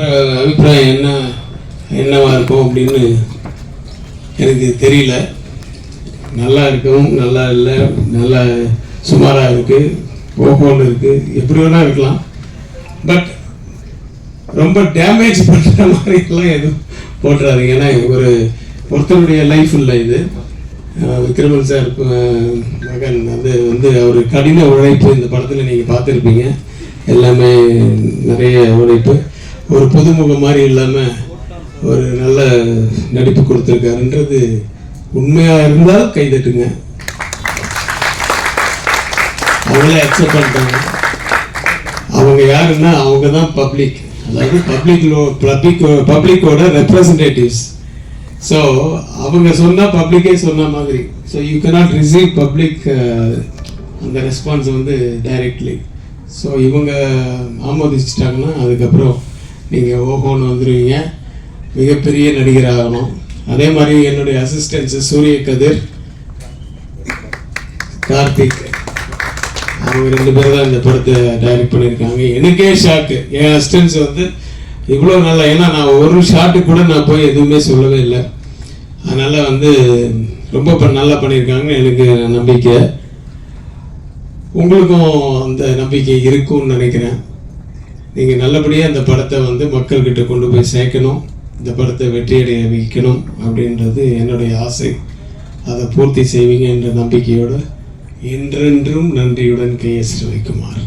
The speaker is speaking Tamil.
அபிப்பிராயம் என்னவா இருக்கும் அப்படின்னு எனக்கு தெரியல. நல்லா இருக்கவும், நல்லா இல்லை, நல்லா சுமாராக இருக்குது, ஓஹோன்னு இருக்குது, எப்படி வேணால் இருக்கலாம். பட் ரொம்ப டேமேஜ் பண்ணுற மாதிரிலாம் எதுவும் போட்டுறாதீங்க. ஏன்னா ஒருத்தருடைய லைஃப் இல்லை இது. விக்ரமன் சார் மகன் அவர் கடின உழைப்பு இந்த படத்தில் நீங்கள் பார்த்துருப்பீங்க. எல்லாமே நிறைய உழைப்பு. ஒரு புதுமுகம் மாதிரி இல்லாமல் ஒரு நல்ல நடிப்பு கொடுத்துருக்காருன்றது உண்மையாக இருந்தால் கைதட்டுங்க. அவங்களே அக்செப்ட் பண்ணிட்டாங்க. அவங்க யாருன்னா அவங்க தான் பப்ளிக், அதாவது பப்ளிக்கோட ரெப்ரசன்டேட்டிவ்ஸ். ஸோ அவங்க சொன்னால் பப்ளிக்கே சொன்ன மாதிரி. So you cannot receive public அந்த ரெஸ்பான்ஸ் டைரக்ட்லி. ஸோ இவங்க ஆமோதிச்சிட்டாங்கன்னா அதுக்கப்புறம் நீங்கள் ஓஹோன்னு வந்துடுவீங்க, மிகப்பெரிய நடிகர் ஆகணும். அதே மாதிரி என்னுடைய அசிஸ்டன்ஸு சூரிய கதிர், கார்த்திக், அவங்க 2 பேர் தான் இந்த படத்தை டைரக்ட் பண்ணியிருக்காங்க. எனக்கே ஷாக்கு. என் அசிஸ்டன்ஸ் இவ்வளோ நல்லா, ஏன்னா நான் ஒரு ஷாட்டு கூட நான் போய் எதுவுமே சொல்லவே இல்லை. அதனால் ரொம்ப நல்லா பண்ணியிருக்காங்கன்னு எனக்கு நம்பிக்கை. உங்களுக்கும் அந்த நம்பிக்கை இருக்கும்னு நினைக்கிறேன். நீங்கள் நல்லபடியாக அந்த படத்தை மக்கள்கிட்ட கொண்டு போய் சேர்க்கணும், இந்த படத்தை வெற்றியடைய வைக்கணும் அப்படின்றது என்னுடைய ஆசை. அதை பூர்த்தி செய்வீங்க என்ற நம்பிக்கையோடு என்றென்றும் நன்றியுடன் KS ரவிக்குமார்.